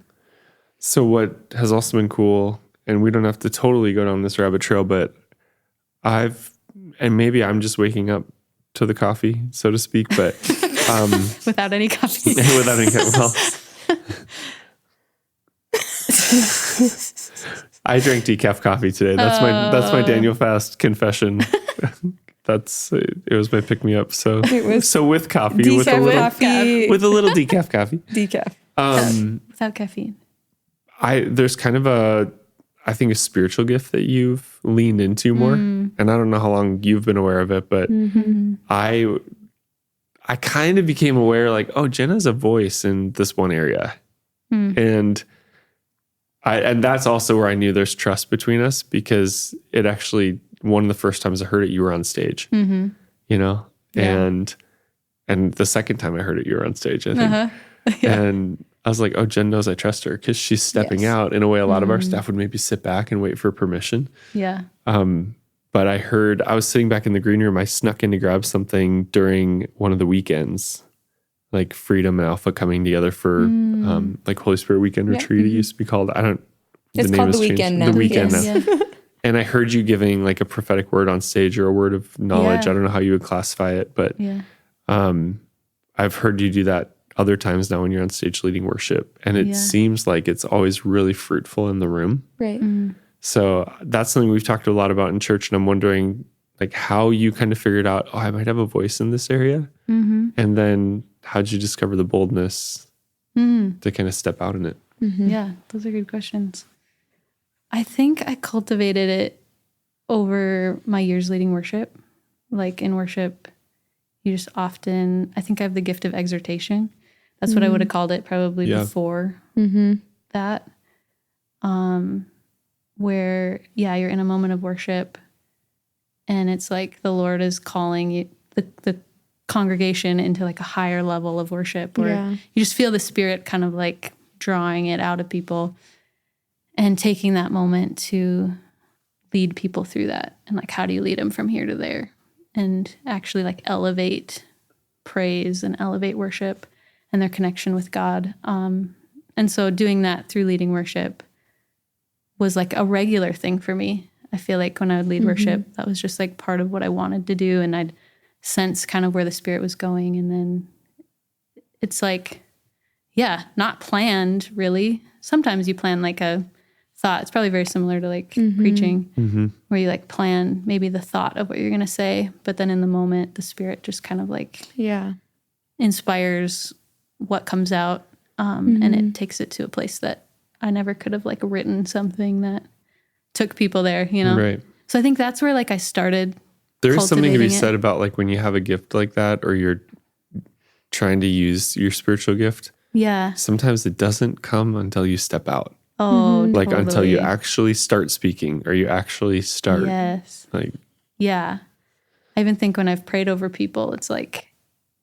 So what has also been cool, and we don't have to totally go down this rabbit trail, but and maybe I'm just waking up to the coffee, so to speak, but Without any coffee. without any, well, I drank decaf coffee today. That's my Daniel Fast confession. It was my pick me up. So with coffee, with a Decaf little coffee. with a little decaf coffee. Decaf. Without caffeine. There's kind of I think a spiritual gift that you've leaned into more. And I don't know how long you've been aware of it, but I kind of became aware, like, oh, Jenna's a voice in this one area. And that's also where I knew there's trust between us, because it actually, one of the first times I heard it, you were on stage, you know, and the second time I heard it, you were on stage, I think. And I was like, oh, Jen knows I trust her, because she's stepping out in a way a lot of our staff would maybe sit back and wait for permission. Yeah. But I was sitting back in the green room. I snuck in to grab something during one of the weekends, like Freedom and Alpha coming together for like Holy Spirit Weekend Retreat. It used to be called. It's called The Weekend now. The Weekend Yes. now. And I heard you giving like a prophetic word on stage, or a word of knowledge. Yeah. I don't know how you would classify it, but Yeah. I've heard you do that other times now when you're on stage leading worship. And it seems like it's always really fruitful in the room. Right. So that's something we've talked a lot about in church. And I'm wondering like how you kind of figured out, oh, I might have a voice in this area. And then how'd you discover the boldness to kind of step out in it? Yeah, those are good questions. I think I cultivated it over my years leading worship. Like in worship, you just often, I think I have the gift of exhortation. That's what I would have called it probably before that. Where, you're in a moment of worship and it's like the Lord is calling you, the congregation into like a higher level of worship, or you just feel the Spirit kind of like drawing it out of people and taking that moment to lead people through that. And like, how do you lead them from here to there and actually like elevate praise and elevate worship and their connection with God. And so doing that through leading worship was like a regular thing for me. I feel like when I would lead worship, that was just like part of what I wanted to do. And I'd sense kind of where the Spirit was going. And then it's like, not planned really. Sometimes you plan like a thought. It's probably very similar to like preaching, where you like plan maybe the thought of what you're going to say, but then in the moment, the Spirit just kind of like inspires what comes out, and it takes it to a place that I never could have like written something that took people there, you know? Right. So I think that's where like I started. There is something to be cultivating said about like when you have a gift like that, or you're trying to use your spiritual gift. Yeah. Sometimes it doesn't come until you step out. Oh, Like until you totally. actually start speaking, or you actually start. Yes. Like, Yeah. I even think when I've prayed over people, it's like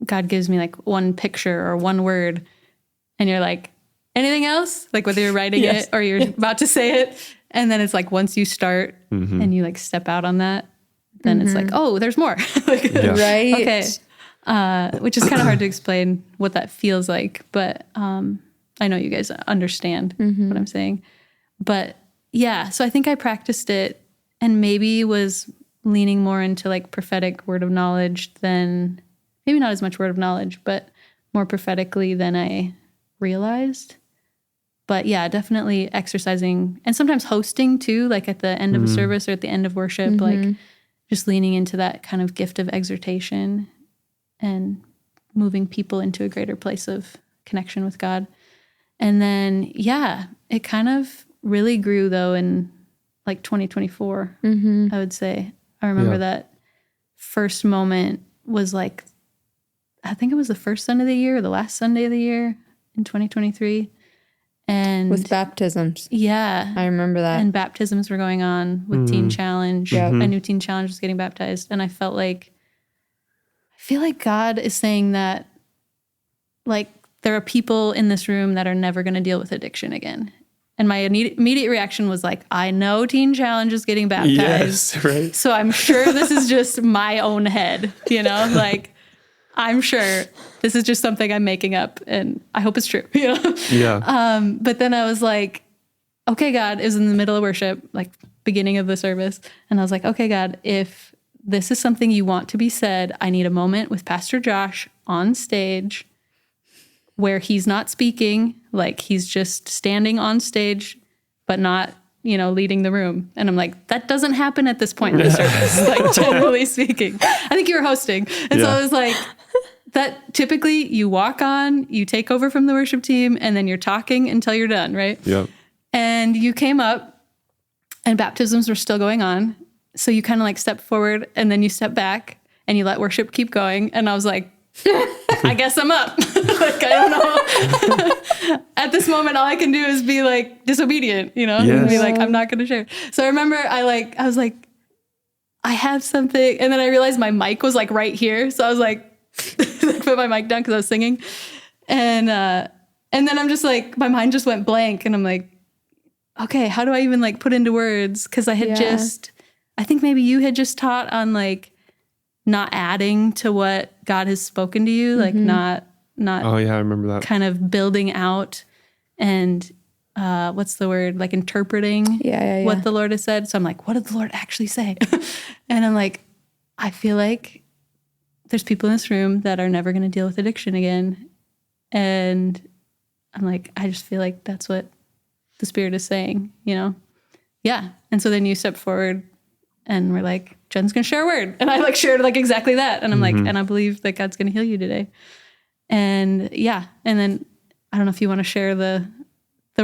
God gives me like one picture or one word, and you're like, anything else? Like whether you're writing it or you're about to say it. And then it's like once you start and you like step out on that, then it's like, oh, there's more. Like, Right. Okay. Which is kind of hard to explain what that feels like. But I know you guys understand what I'm saying. But yeah, so I think I practiced it and maybe was leaning more into like prophetic word of knowledge than, maybe not as much word of knowledge, but more prophetically than I realized. But yeah, definitely exercising and sometimes hosting too, like at the end of a service or at the end of worship, like just leaning into that kind of gift of exhortation and moving people into a greater place of connection with God. And then, it kind of really grew though in like 2024, I would say. I remember that first moment was like, I think it was the first Sunday of the year or the last Sunday of the year in 2023. And With baptisms. Yeah. I remember that. And baptisms were going on with Teen Challenge. I knew Teen Challenge was getting baptized. And I felt like, God is saying that like there are people in this room that are never going to deal with addiction again. And my immediate reaction was like, I know Teen Challenge is getting baptized. yes, right. So I'm sure this is just my own head, you know, like I'm sure this is just something I'm making up and I hope it's true, you know? Yeah. But then I was like, okay, God, it was in the middle of worship, like beginning of the service. And I was like, okay, God, if this is something you want to be said, I need a moment with Pastor Josh on stage where he's not speaking, like he's just standing on stage, but not, you know, leading the room. And I'm like, that doesn't happen at this point in the service, like generally speaking. I think you were hosting. And so I was like, that typically you walk on, you take over from the worship team, and then you're talking until you're done, right? Yep. And you came up and baptisms were still going on. So you kind of like step forward and then you step back and you let worship keep going. And I was like, I guess I'm up. Like, I don't know. At this moment, all I can do is be like disobedient, you know, and be like, I'm not going to share. So I remember I was like, I have something. And then I realized my mic was like right here. So I was like, put my mic down because I was singing. And then I'm just like, my mind just went blank. And I'm like, okay, how do I even like put into words? Because I had I think maybe you had just taught on like not adding to what God has spoken to you, like not. Oh yeah, I remember that. Kind of building out and what's the word? Like interpreting what the Lord has said. So I'm like, what did the Lord actually say? And I'm like, I feel like there's people in this room that are never going to deal with addiction again. And I'm like, I just feel like that's what the Spirit is saying, you know? yeah. And so then you step forward and we're like, Jen's going to share a word. And I like shared like exactly that. And I'm like, and I believe that God's going to heal you today. And yeah. And then I don't know if you want to share the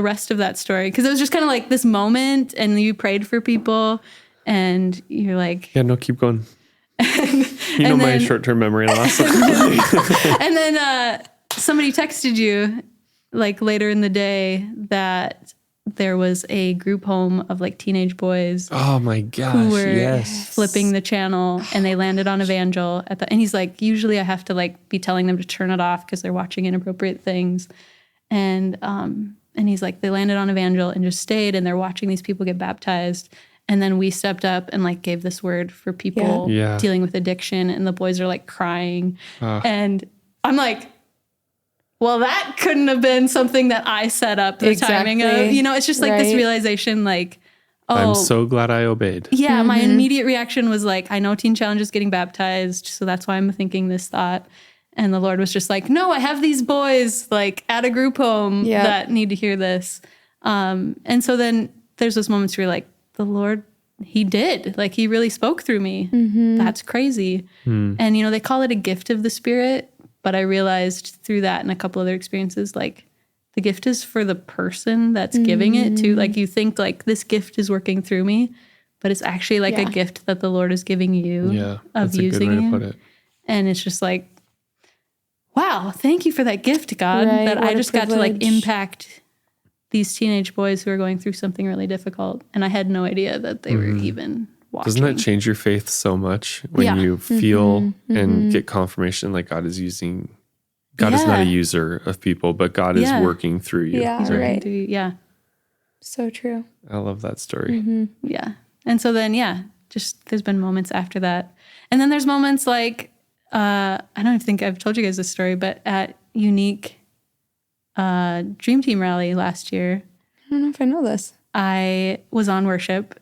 rest of that story. Cause it was just kind of like this moment and you prayed for people and you're like, Yeah, no, keep going. You know, my short-term memory loss. And then somebody texted you like later in the day that there was a group home of like teenage boys. Oh my gosh, who were yes. flipping the channel and they landed on Evangel and he's like, usually I have to like be telling them to turn it off because they're watching inappropriate things. And he's like, they landed on Evangel and just stayed and they're watching these people get baptized. And then we stepped up and like gave this word for people dealing with addiction and the boys are like crying. And I'm like, well, that couldn't have been something that I set up the timing of. You know, it's just like this realization like, oh. I'm so glad I obeyed. Yeah, my immediate reaction was like, I know Teen Challenge is getting baptized, so that's why I'm thinking this thought. And the Lord was just like, no, I have these boys like at a group home that need to hear this. And so then there's those moments where you're like, the Lord, he did. Like he really spoke through me. That's crazy. And, you know, they call it a gift of the Spirit. But I realized through that and a couple other experiences, like the gift is for the person that's giving it to. Like you think like this gift is working through me, but it's actually like a gift that the Lord is giving you of using it. That's a good way to put it. And it's just like, wow, thank you for that gift, God, that I just got to like impact these teenage boys who are going through something really difficult. And I had no idea that they were even watching. Doesn't that change your faith so much when you feel and get confirmation like God is using, God is not a user of people, but God is working through you. Yeah, right. Yeah. So true. I love that story. Yeah. And so then, just there's been moments after that. And then there's moments like, I don't think I've told you guys this story, but at Unique Dream Team Rally last year. I don't know if I know this. I was on worship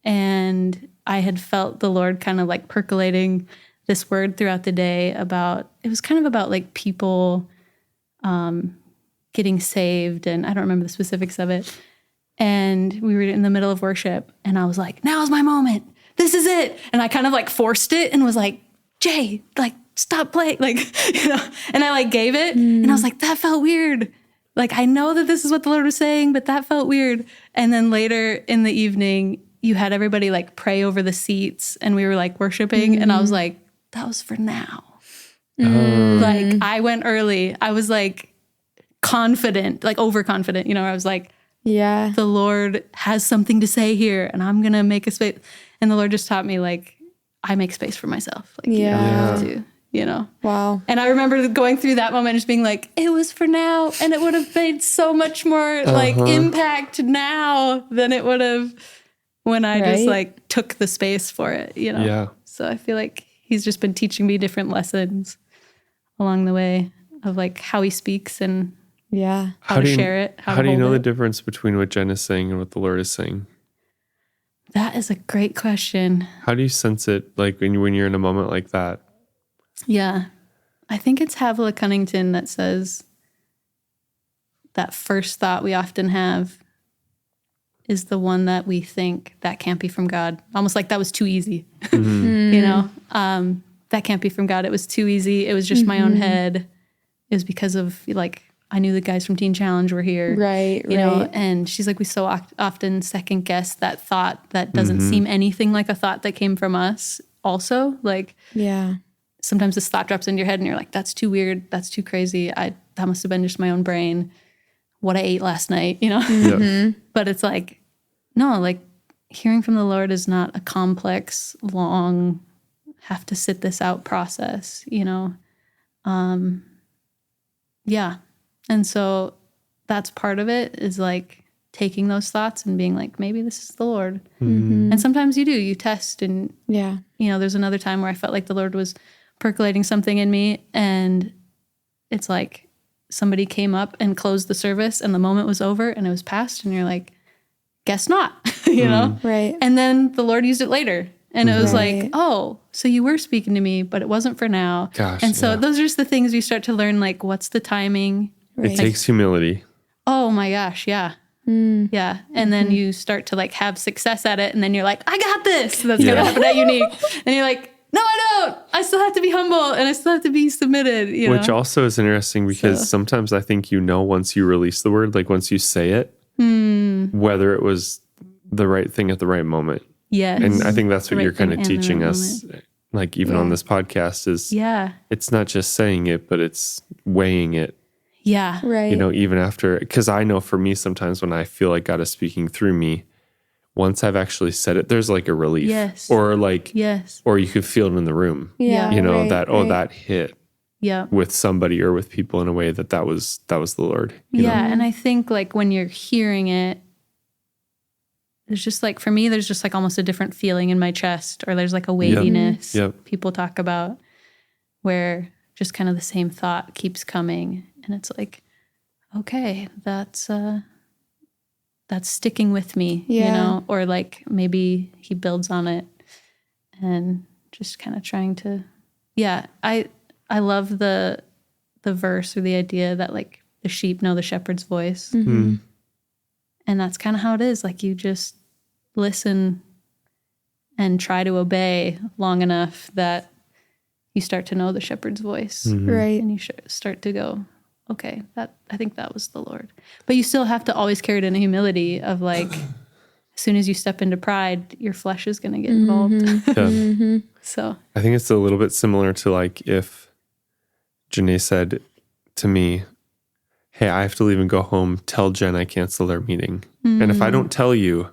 and I had felt the Lord kind of like percolating this word throughout the day it was kind of about like people getting saved. And I don't remember the specifics of it. And we were in the middle of worship and I was like, now's my moment. This is it. And I kind of like forced it and was like, Jay, like stop playing. Like, you know, and I like gave it and I was like, that felt weird. Like, I know that this is what the Lord was saying, but that felt weird. And then later in the evening, you had everybody like pray over the seats and we were like worshiping. And I was like, that was for now. Like I went early. I was like confident, like overconfident, you know, I was like, the Lord has something to say here and I'm going to make a space. And the Lord just taught me like, I make space for myself. Like you don't have to, you know? Wow. And I remember going through that moment just being like, it was for now. And it would have made so much more like impact now than it would have when I just like took the space for it, you know? Yeah. So I feel like he's just been teaching me different lessons along the way of like how he speaks and how to share it. How do you know the difference between what Jen is saying and what the Lord is saying? That is a great question. How do you sense it like when you're in a moment like that? Yeah. I think it's Havilah Cunnington that says that first thought we often have is the one that we think that can't be from God. Almost like that was too easy, you know? That can't be from God. It was too easy. It was just my own head. It was because of like, I knew the guys from Teen Challenge were here. You know, and she's like, we so often second guess that thought that doesn't seem anything like a thought that came from us also. Like, sometimes this thought drops into your head and you're like, that's too weird. That's too crazy. That must have been just my own brain. What I ate last night, you know? But it's like, no, like hearing from the Lord is not a complex, long, have to sit this out process, you know? And so that's part of it is like taking those thoughts and being like, maybe this is the Lord. And sometimes you test and, you know, there's another time where I felt like the Lord was percolating something in me and it's like, somebody came up and closed the service and the moment was over and it was past and you're like, guess not, you know? And then the Lord used it later and it was like, oh, so you were speaking to me, but it wasn't for now. And so those are just the things you start to learn, like, what's the timing? It takes humility. Oh my gosh. Yeah. Yeah. And then you start to like have success at it. And then you're like, I got this. That's going to happen at Unique. And you're like, no, I don't. I still have to be humble and I still have to be submitted. Which also is interesting because sometimes I think once you release the word, like once you say it, whether it was the right thing at the right moment. Yes. And I think that's what you're kind of teaching right us, like even on this podcast is it's not just saying it, but it's weighing it. Yeah. Right. You know, even after, because I know for me, sometimes when I feel like God is speaking through me, once I've actually said it, there's like a relief. Yes. Or like, yes. or you could feel it in the room. Yeah. You know, right. that hit yeah. with somebody or with people in a way that was the Lord. You know? And I think like when you're hearing it, there's just like, for me, there's just like almost a different feeling in my chest, or there's like a weightiness people talk about where just kind of the same thought keeps coming. And it's like, okay, that's sticking with me, you know, or like maybe he builds on it and just kind of trying to, I love the verse or the idea that like the sheep know the shepherd's voice. Mm-hmm. And that's kind of how it is. Like you just listen and try to obey long enough that you start to know the shepherd's voice. Mm-hmm. Right. And you start to go, okay, I think that was the Lord. But you still have to always carry it in a humility of like, as soon as you step into pride, your flesh is going to get involved. So I think it's a little bit similar to like if Jenaye said to me, hey, I have to leave and go home. Tell Jen I canceled our meeting. And if I don't tell you,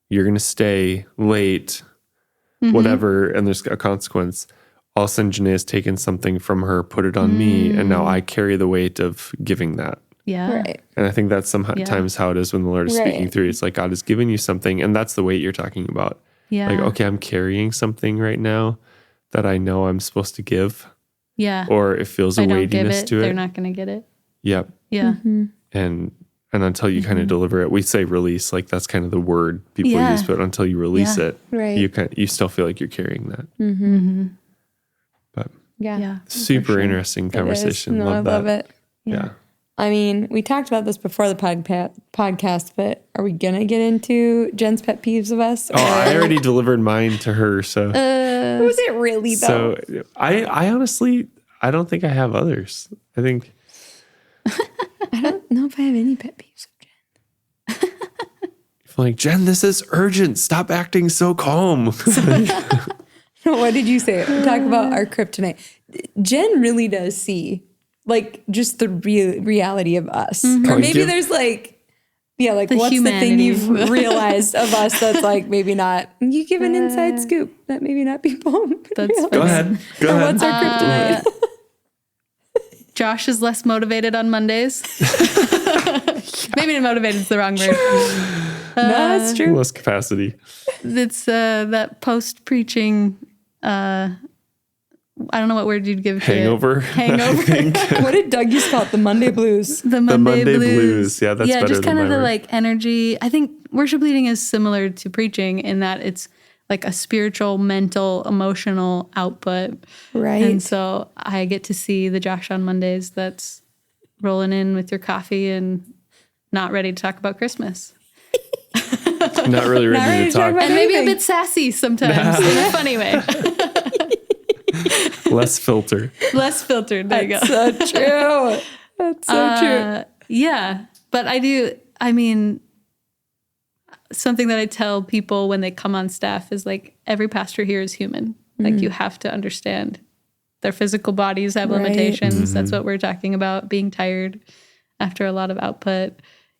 you're going to stay late, whatever, and there's a consequence. All of a sudden, Jenaye has taken something from her, put it on me, and now I carry the weight of giving that. yeah. Right. And I think that's sometimes how it is when the Lord is speaking through you. It's like God has given you something, and that's the weight you're talking about. Yeah. Like, okay, I'm carrying something right now that I know I'm supposed to give. Yeah. Or it feels a I don't give weightiness it, to it. they're not going to get it. Yep. Yeah. And until you kind of deliver it, we say release, like that's kind of the word people use, but until you release it, Right. you still feel like you're carrying that. But Yeah. super interesting conversation. No, Love I love that. it. Yeah. I mean, we talked about this before the podcast, but are we going to get into Jen's pet peeves of us? Oh, I already delivered mine to her. So, Was it really though? so I honestly, I don't think I have others. I think, I don't know if I have any pet peeves of Jen. I'm like, Jen, this is urgent. Stop acting so calm. What did you say? Talk about our kryptonite. Jen really does see like just the reality of us. Or maybe there's like, like The what's the thing humanity. you've realized of us that's like maybe not, you give an inside scoop that maybe not people. That's realize. Go ahead. Go Or ahead. what's our kryptonite? Josh is less motivated on Mondays. Maybe motivated is the wrong word. No, that's true. Less capacity. It's that post-preaching, I don't know what word you'd give to Hangover. it. Hangover. What did Doug used to call it? The Monday blues. The Monday blues. Yeah, that's better just than kind of my the word. like energy. I think worship leading is similar to preaching in that it's like a spiritual, mental, emotional output. Right. And so I get to see the Josh on Mondays that's rolling in with your coffee and not ready to talk about Christmas. Not really ready to talk. about And maybe a anything. bit sassy sometimes in a funny way. Less filter. Less filtered. There you go. So true. That's so true. Yeah. But I mean, something that I tell people when they come on staff is like every pastor here is human. Like you have to understand their physical bodies have Right. limitations. That's what we're talking about, being tired after a lot of output.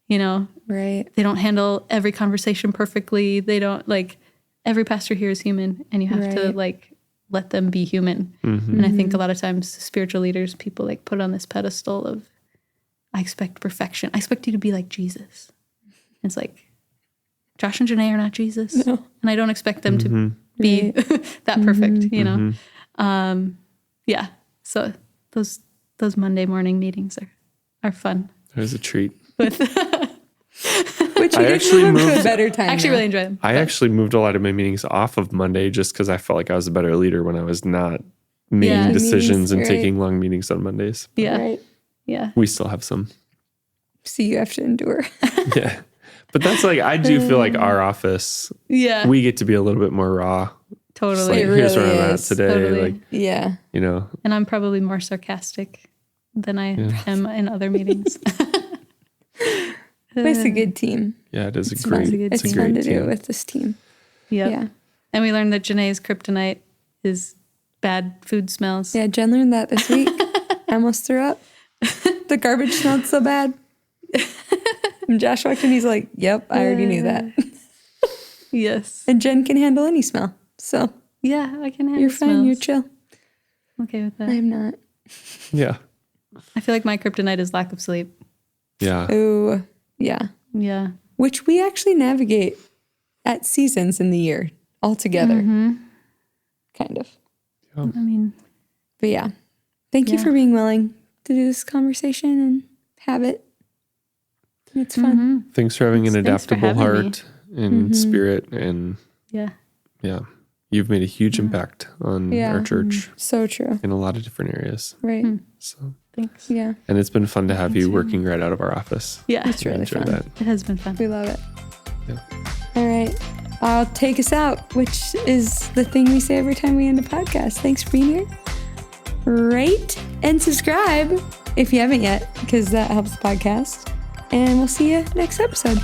You know, Right. they don't handle every conversation perfectly. They don't like every pastor here is human and you have to Right. like let them be human. And I think a lot of times spiritual leaders, people like put on this pedestal of, I expect perfection. I expect you to be like Jesus. And it's like, Josh and Jenaye are not Jesus. No. And I don't expect them to be that perfect, you know? Yeah. So those Monday morning meetings are fun. There's a treat. Which I you actually did move to a moved- better time. I actually now. really enjoy them. I actually moved a lot of my meetings off of Monday just because I felt like I was a better leader when I was not making Yeah. decisions and Meetings, taking long meetings on Mondays. Yeah. Right. Yeah. We still have some. So you have to endure. Yeah. But that's like, I do feel like our office, Yeah. we get to be a little bit more raw. Totally. It's like, It here's really where I'm at is. today. Totally. Like, Yeah. you know, And I'm probably more sarcastic than I am in other meetings. But it's a good team. yeah, it is It's a great, a good It's team. fun to team. do it with this team. Yep. Yeah. And we learned that Jenaye's kryptonite is bad food smells. Yeah, Jen learned that this week. I almost threw up. The garbage smelled so bad. And Josh walked in, he's like, yep, I already knew that. Yes. And Jen can handle any smell. So Yeah, I can handle you're fine, smells. you're chill. I'm okay with that. I'm not. Yeah. I feel like my kryptonite is lack of sleep. Yeah. Ooh, yeah. Yeah. Which we actually navigate at seasons in the year all together. Kind of. I mean, But yeah, thank you Yeah. for being willing to do this conversation and have it. It's fun. Thanks for having an Thanks for adaptable having me. heart and spirit. And yeah. yeah, you've made a huge impact on Yeah. our church So true. in a lot of different areas. Right. So, Thanks. Yeah. and it's been fun to have you working right out of our office. Yeah. It's I really enjoy fun. that. It has been fun. We love it. Yeah. All right. I'll take us out, which is the thing we say every time we end a podcast. Thanks for being here. Rate and subscribe if you haven't yet, because that helps the podcast. And we'll see you next episode.